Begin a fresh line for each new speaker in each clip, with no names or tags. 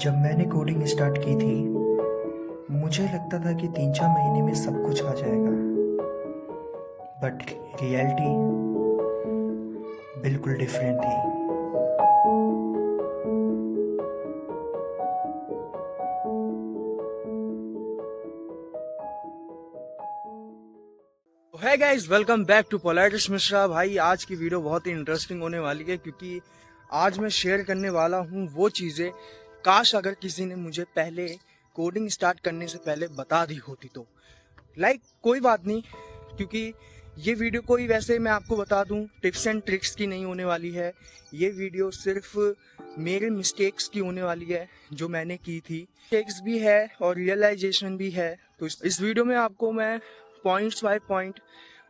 जब मैंने coding start की थी मुझे लगता था कि 3-4 महीने में सब कुछ आ जाएगा, बट रियलिटी बिल्कुल डिफरेंट थी।
Hey guys, welcome back to पोलाइटिस मिश्रा। भाई आज की वीडियो बहुत ही इंटरेस्टिंग होने वाली है क्योंकि आज मैं शेयर करने वाला हूँ वो चीज़ें काश अगर किसी ने मुझे पहले कोडिंग स्टार्ट करने से पहले बता दी होती तो। कोई बात नहीं, क्योंकि ये वीडियो कोई वैसे मैं आपको बता दूं टिप्स एंड ट्रिक्स की नहीं होने वाली है। ये वीडियो सिर्फ मेरे मिस्टेक्स की होने वाली है जो मैंने की थी। मिस्टेक्स भी है और रियलाइजेशन भी है। तो इस वीडियो में आपको मैं पॉइंट्स बाय पॉइंट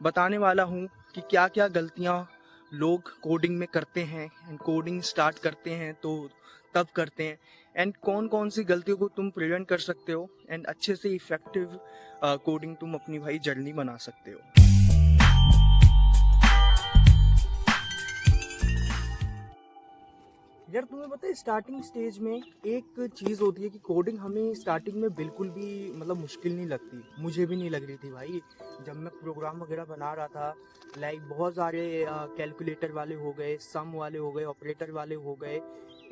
बताने वाला हूँ कि क्या क्या गलतियाँ लोग कोडिंग में करते हैं एंड कोडिंग स्टार्ट करते हैं तो तब करते हैं, एंड कौन कौन सी गलतियों को तुम प्रिवेंट कर सकते हो एंड अच्छे से इफेक्टिव कोडिंग तुम अपनी भाई जर्नी बना सकते हो। यार तुम्हें पता है स्टार्टिंग स्टेज में एक चीज़ होती है कि कोडिंग हमें स्टार्टिंग में बिल्कुल भी मतलब मुश्किल नहीं लगती। मुझे भी नहीं लग रही थी भाई जब मैं प्रोग्राम वगैरह बना रहा था। बहुत सारे कैलकुलेटर वाले हो गए, सम वाले हो गए, ऑपरेटर वाले हो गए,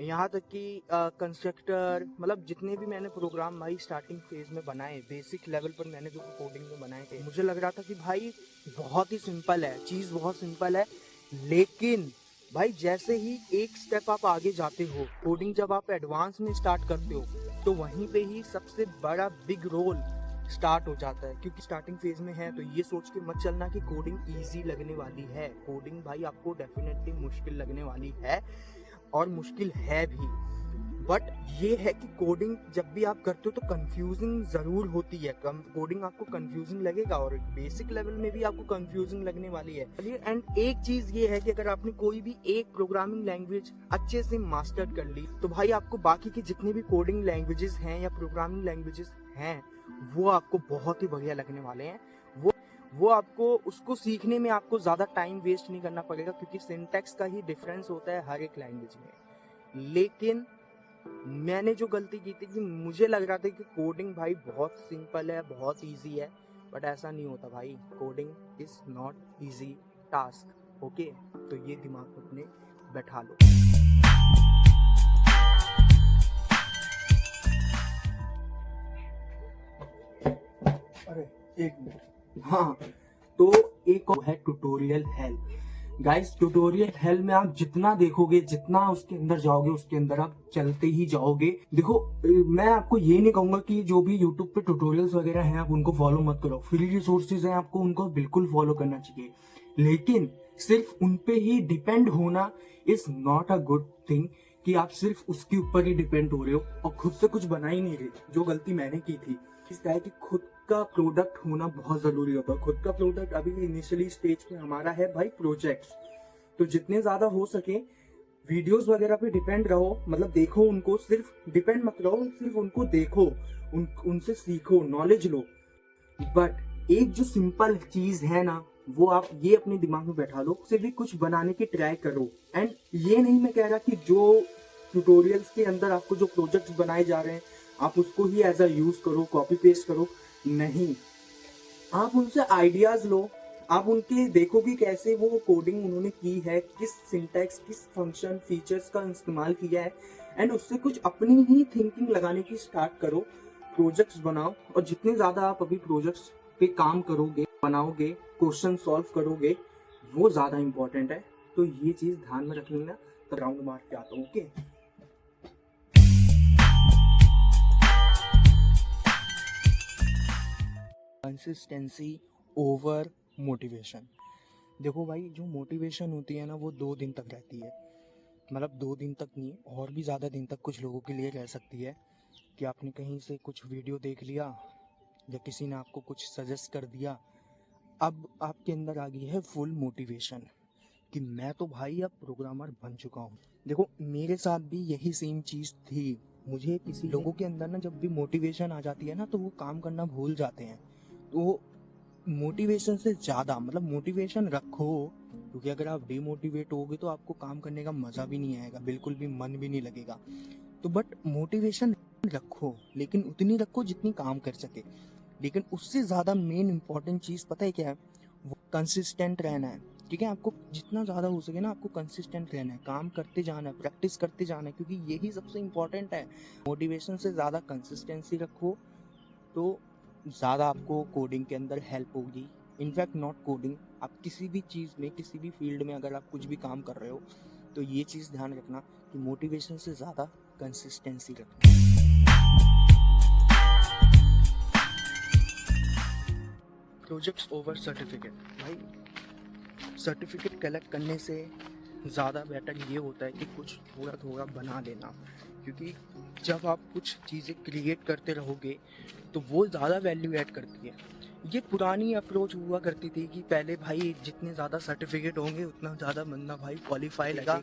यहाँ तक कि कंस्ट्रक्टर, मतलब जितने भी मैंने प्रोग्राम भाई स्टार्टिंग फेज में बनाए बेसिक लेवल पर मैंने जो कोडिंग में बनाए थे, मुझे लग रहा था कि भाई बहुत ही सिंपल है, चीज़ बहुत सिंपल है। लेकिन भाई जैसे ही एक स्टेप आप आगे जाते हो, कोडिंग जब आप एडवांस में स्टार्ट करते हो तो वहीं पे ही सबसे बड़ा बिग रोल स्टार्ट हो जाता है। क्योंकि स्टार्टिंग फेज में है तो ये सोच के मत चलना कि कोडिंग इजी लगने वाली है। कोडिंग भाई आपको डेफिनेटली मुश्किल लगने वाली है और मुश्किल है भी। बट ये है कि कोडिंग जब भी आप करते हो तो कंफ्यूजिंग ज़रूर होती है। कोडिंग आपको कंफ्यूजिंग लगेगा और बेसिक लेवल में भी आपको कंफ्यूजिंग लगने वाली है। एंड एक चीज़ ये है कि अगर आपने कोई भी एक प्रोग्रामिंग लैंग्वेज अच्छे से मास्टर कर ली तो भाई आपको बाकी के जितने भी कोडिंग लैंग्वेजेस हैं या प्रोग्रामिंग लैंग्वेजेस हैं वो आपको बहुत ही बढ़िया लगने वाले हैं। वो आपको उसको सीखने में आपको ज़्यादा टाइम वेस्ट नहीं करना पड़ेगा क्योंकि सिंटैक्स का ही डिफरेंस होता है हर एक लैंग्वेज में। लेकिन मैंने जो गलती की थी कि मुझे लग रहा था कि कोडिंग भाई बहुत सिंपल है, बहुत इजी है, बट ऐसा नहीं होता भाई। Coding is not easy task. Okay, तो ये दिमाग में अपने बैठा लो। अरे एक मिनट, हाँ, तो एक और है tutorial hello. Guys tutorial hello में आप जितना देखोगे, जितना उसके अंदर जाओगे, उसके अंदर आप चलते ही जाओगे। देखो मैं आपको ये नहीं कहूंगा कि जो भी यूट्यूब पे ट्यूटोरियल्स वगैरह हैं आप उनको फॉलो मत करो। फ्री रिसोर्सेज हैं, आपको उनको बिल्कुल फॉलो करना चाहिए। लेकिन सिर्फ उन पे ही डिपेंड होना is not a good thing कि आप सिर्फ उसके ऊपर ही डिपेंड हो रहे हो और खुद से कुछ बना ही नहीं रहे। जो गलती मैंने की थी इसका है कि खुद का प्रोडक्ट होना बहुत जरूरी होता है। खुद का प्रोडक्ट अभी इनिशियली स्टेज पे हमारा है भाई प्रोजेक्ट्स। तो जितने ज्यादा हो सके वीडियोस वगैरह पे डिपेंड रहो, मतलब देखो उनको, सिर्फ डिपेंड मत रहो, सिर्फ उनको देखो, उनसे सीखो, नॉलेज लो। बट एक जो सिंपल चीज है ना, वो आप ये अपने दिमाग में बैठा लो, उससे भी कुछ बनाने की ट्राई करो। एंड ये नहीं मैं कह रहा कि जो ट्यूटोरियल्स के अंदर आपको जो प्रोजेक्ट्स बनाए जा रहे हैं आप उसको ही एज अ यूज करो, कॉपी पेस्ट करो। नहीं, आप उनसे आइडियाज लो, आप उनके देखो कि कैसे वो कोडिंग उन्होंने की है, किस सिंटैक्स, किस फंक्शन, फीचर्स का इस्तेमाल किया है, एंड उससे कुछ अपनी ही थिंकिंग लगाने की स्टार्ट करो। प्रोजेक्ट्स बनाओ और जितने ज्यादा आप अभी प्रोजेक्ट्स पे काम करोगे, बनाओगे, क्वेश्चन सॉल्व करोगे, वो ज्यादा इंपॉर्टेंट है। तो ये चीज ध्यान में रख लेना। तो राउंड मार के आता हूँ। Okay, consistency over motivation. देखो भाई जो मोटिवेशन होती है ना वो 2 दिन तक रहती है, मतलब 2 दिन तक नहीं और भी ज़्यादा दिन तक कुछ लोगों के लिए रह सकती है। कि आपने कहीं से कुछ वीडियो देख लिया या किसी ने आपको कुछ सजेस्ट कर दिया, अब आपके अंदर आ गई है फुल मोटिवेशन कि मैं तो भाई अब प्रोग्रामर बन चुका हूँ। देखो मेरे साथ भी यही सेम चीज़ थी। मुझे किसी लोगों के अंदर ना जब भी मोटिवेशन आ जाती है ना तो वो काम करना भूल जाते हैं। तो मोटिवेशन से ज़्यादा, मतलब मोटिवेशन रखो, क्योंकि अगर आप डिमोटिवेट होगे तो आपको काम करने का मज़ा भी नहीं आएगा, बिल्कुल भी मन भी नहीं लगेगा। तो बट मोटिवेशन रखो, लेकिन उतनी रखो जितनी काम कर सके। लेकिन उससे ज़्यादा मेन इंपॉर्टेंट चीज़ पता है क्या है? वो कंसिस्टेंट रहना है। ठीक है, आपको जितना ज़्यादा हो सके ना, आपको कंसिस्टेंट रहना है, काम करते जाना है, प्रैक्टिस करते जाना है, क्योंकि यही सबसे इम्पोर्टेंट है। मोटिवेशन से ज़्यादा कंसिस्टेंसी रखो, तो ज़्यादा आपको कोडिंग के अंदर हेल्प होगी। इनफैक्ट नॉट कोडिंग, आप किसी भी चीज़ में, किसी भी फील्ड में अगर आप कुछ भी काम कर रहे हो, तो ये चीज़ ध्यान रखना कि मोटिवेशन से ज़्यादा कंसिस्टेंसी रखना। Projects over certificate. भाई सर्टिफिकेट कलेक्ट करने से ज़्यादा बेटर ये होता है कि कुछ थोड़ा थोड़ा बना लेना, क्योंकि जब आप कुछ चीज़ें क्रिएट करते रहोगे तो वो ज़्यादा वैल्यू ऐड करती है। ये पुरानी अप्रोच हुआ करती थी कि पहले भाई जितने ज़्यादा सर्टिफिकेट होंगे उतना ज़्यादा बंदा भाई क्वालिफाई लगेगा,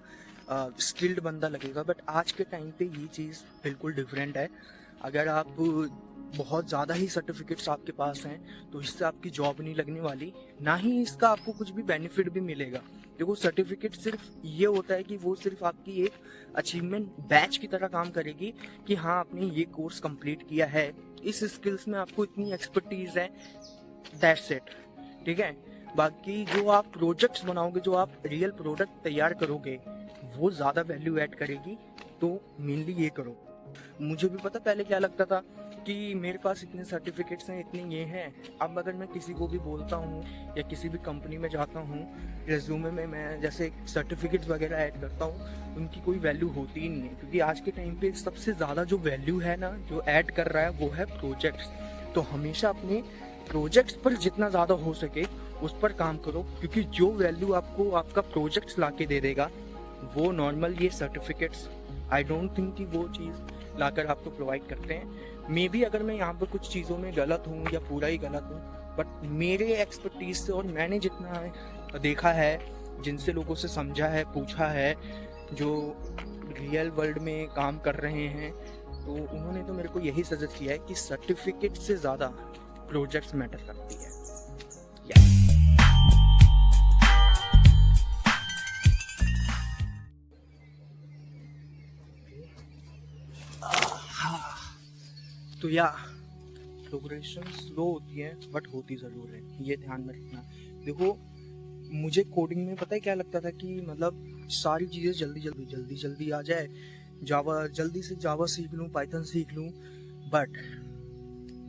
स्किल्ड बंदा लगेगा। बट आज के टाइम पे ये चीज़ बिल्कुल डिफरेंट है। अगर आप बहुत ज़्यादा ही सर्टिफिकेट्स आपके पास हैं तो इससे आपकी जॉब नहीं लगने वाली, ना ही इसका आपको कुछ भी बेनिफिट भी मिलेगा। देखो सर्टिफिकेट सिर्फ ये होता है कि वो सिर्फ आपकी एक अचीवमेंट बैच की तरह काम करेगी कि हाँ आपने ये कोर्स कंप्लीट किया है, इस स्किल्स में आपको इतनी एक्सपर्टीज है, दैट्स इट। ठीक है, बाकी जो आप प्रोजेक्ट्स बनाओगे, जो आप रियल प्रोडक्ट तैयार करोगे, वो ज़्यादा वैल्यू ऐड करेगी। तो मेनली ये करो। मुझे भी पता पहले क्या लगता था कि मेरे पास इतने सर्टिफिकेट्स हैं, इतने ये हैं। अब अगर मैं किसी को भी बोलता हूँ या किसी भी कंपनी में जाता हूँ, रेज्यूमे में मैं जैसे सर्टिफिकेट्स वगैरह ऐड करता हूँ, उनकी कोई वैल्यू होती ही नहीं है। क्योंकि आज के टाइम पे सबसे ज़्यादा जो वैल्यू है ना, जो ऐड कर रहा है, वो है प्रोजेक्ट्स। तो हमेशा अपने प्रोजेक्ट्स पर जितना ज़्यादा हो सके उस पर काम करो, क्योंकि जो वैल्यू आपको आपका प्रोजेक्ट्स ला के दे देगा, वो नॉर्मल ये सर्टिफिकेट्स आई डोंट थिंक कि वो चीज़ लाकर आपको प्रोवाइड करते हैं। मे बी अगर मैं यहाँ पर कुछ चीज़ों में गलत हूँ या पूरा ही गलत हूँ, बट मेरे एक्सपर्टीज से और मैंने जितना देखा है, जिनसे लोगों से समझा है, पूछा है, जो रियल वर्ल्ड में काम कर रहे हैं, तो उन्होंने तो मेरे को यही सजेस्ट किया है कि सर्टिफिकेट से ज़्यादा प्रोजेक्ट्स मैटर करती है। तो या प्रोग्रेशन स्लो होती है बट होती ज़रूर है, ये ध्यान में रखना। देखो मुझे कोडिंग में पता है क्या लगता था कि मतलब सारी चीज़ें जल्दी आ जाए, जावा जल्दी से जावा सीख लूँ, पाइथन सीख लूँ, but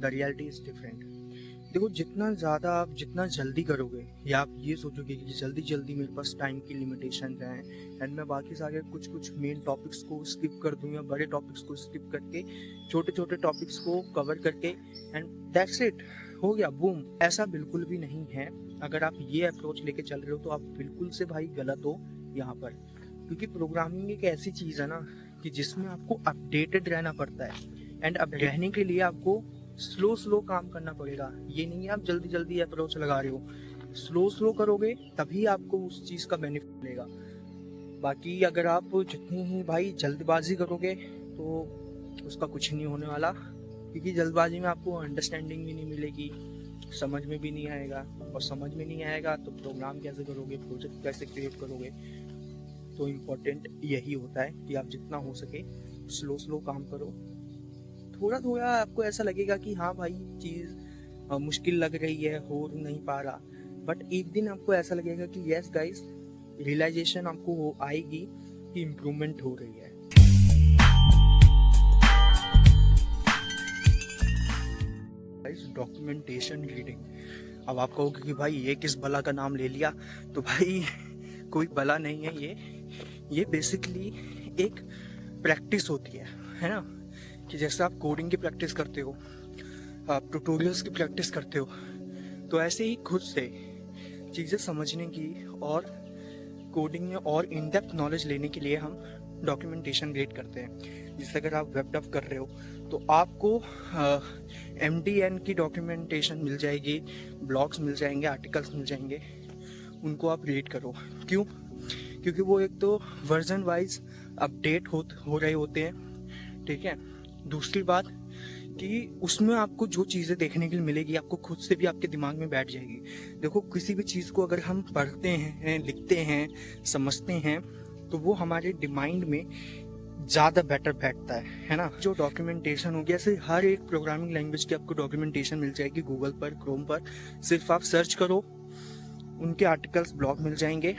the reality is different. देखो जितना ज़्यादा आप जितना जल्दी करोगे, या आप ये सोचोगे कि जल्दी मेरे पास टाइम की लिमिटेशन हैं एंड मैं बाकी सारे कुछ मेन टॉपिक्स को स्किप कर दूँ या बड़े टॉपिक्स को स्किप करके छोटे टॉपिक्स को कवर करके एंड दैट्स इट, हो गया बूम, ऐसा बिल्कुल भी नहीं है। अगर आप ये अप्रोच लेके चल रहे हो तो आप बिल्कुल से भाई गलत हो यहाँ पर। क्योंकि प्रोग्रामिंग एक ऐसी चीज़ है ना कि जिसमें आपको अपडेटेड रहना पड़ता है, एंड अब रहने के लिए आपको स्लो काम करना पड़ेगा। ये नहीं है आप जल्दी अप्रोच लगा रहे हो, स्लो करोगे तभी आपको उस चीज़ का बेनिफिट मिलेगा। बाकी अगर आप जितनी ही भाई जल्दबाजी करोगे तो उसका कुछ नहीं होने वाला, क्योंकि जल्दबाजी में आपको अंडरस्टैंडिंग भी नहीं मिलेगी, समझ में भी नहीं आएगा, और समझ में नहीं आएगा तो प्रोग्राम कैसे करोगे, प्रोजेक्ट कैसे क्रिएट करोगे। तो इम्पोर्टेंट यही होता है कि आप जितना हो सके स्लो काम करो। थोड़ा आपको ऐसा लगेगा कि हाँ भाई चीज़ मुश्किल लग रही है, हो नहीं पा रहा, बट एक दिन आपको ऐसा लगेगा कि यस गाइस, रियलाइजेशन आपको आएगी कि इम्प्रूवमेंट हो रही है। Documentation reading. अब आप कहोगे कि भाई ये किस बला का नाम ले लिया, तो भाई कोई बला नहीं है, ये बेसिकली एक प्रैक्टिस होती है ना, कि जैसे आप कोडिंग की प्रैक्टिस करते हो, आप ट्यूटोरियल्स की प्रैक्टिस करते हो, तो ऐसे ही खुद से चीज़ें समझने की और कोडिंग में और इन डेप्थ नॉलेज लेने के लिए हम डॉक्यूमेंटेशन रीड करते हैं। जैसे अगर आप वेब डेव कर रहे हो तो आपको MDN की डॉक्यूमेंटेशन मिल जाएगी, ब्लॉग्स मिल जाएंगे, आर्टिकल्स मिल जाएंगे, उनको आप रीड करो। क्यों? क्योंकि वो एक तो वर्जन वाइज अपडेट हो रहे होते हैं, ठीक है। दूसरी बात कि उसमें आपको जो चीज़ें देखने के लिए मिलेगी, आपको खुद से भी आपके दिमाग में बैठ जाएगी। देखो किसी भी चीज़ को अगर हम पढ़ते हैं, लिखते हैं, समझते हैं, तो वो हमारे माइंड में ज़्यादा बेटर बैठता है ना। जो डॉक्यूमेंटेशन हो गया, ऐसे हर एक प्रोग्रामिंग लैंग्वेज की आपको डॉक्यूमेंटेशन मिल जाएगी गूगल पर, क्रोम पर। सिर्फ आप सर्च करो, उनके आर्टिकल्स, ब्लॉग मिल जाएंगे,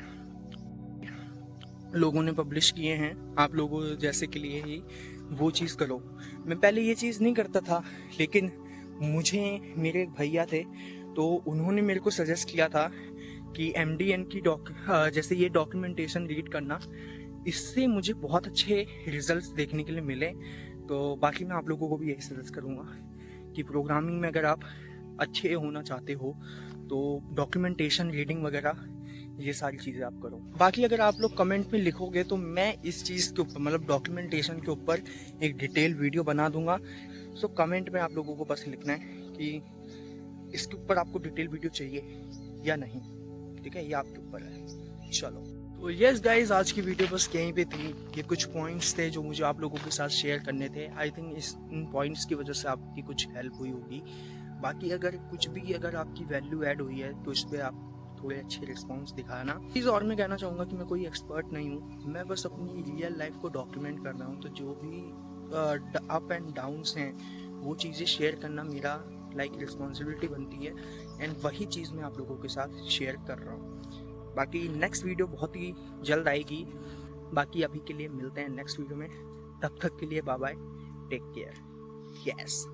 लोगों ने पब्लिश किए हैं, आप लोगों जैसे के लिए ही वो चीज़ करो। मैं पहले ये चीज़ नहीं करता था, लेकिन मुझे मेरे एक भैया थे, तो उन्होंने मेरे को सजेस्ट किया था कि MDN की जैसे ये डॉक्यूमेंटेशन रीड करना, इससे मुझे बहुत अच्छे रिजल्ट्स देखने के लिए मिले। तो बाकी मैं आप लोगों को भी यही सजेस्ट करूँगा कि प्रोग्रामिंग में अगर आप अच्छे होना चाहते हो तो डॉक्यूमेंटेशन रीडिंग वगैरह ये सारी चीज़ें आप करो। बाकी अगर आप लोग कमेंट में लिखोगे तो मैं इस चीज़ के ऊपर, मतलब डॉक्यूमेंटेशन के ऊपर एक डिटेल वीडियो बना दूंगा। सो कमेंट में आप लोगों को बस लिखना है कि इसके ऊपर आपको डिटेल वीडियो चाहिए या नहीं, ठीक है, ये आपके ऊपर है। चलो, तो यस गाइज, आज की वीडियो बस यहीं पे थी। ये कुछ पॉइंट्स थे जो मुझे आप लोगों के साथ शेयर करने थे। आई थिंक इन पॉइंट्स की वजह से आपकी कुछ हेल्प हुई होगी। बाकी अगर कुछ भी अगर आपकी वैल्यू ऐड हुई है तो इस पर आप थोड़े अच्छे रिस्पॉन्स दिखाना। चीज़ और मैं कहना चाहूँगा कि मैं कोई एक्सपर्ट नहीं हूँ, मैं बस अपनी रियल लाइफ को डॉक्यूमेंट कर रहा हूँ। तो जो भी अप एंड डाउन्स हैं वो चीज़ें शेयर करना मेरा रिस्पॉन्सिबिलिटी बनती है, एंड वही चीज़ मैं आप लोगों के साथ शेयर कर रहा हूँ। बाकी नेक्स्ट वीडियो बहुत ही जल्द आएगी। बाकी अभी के लिए मिलते हैं नेक्स्ट वीडियो में, तब तक के लिए bye bye, take care, yes.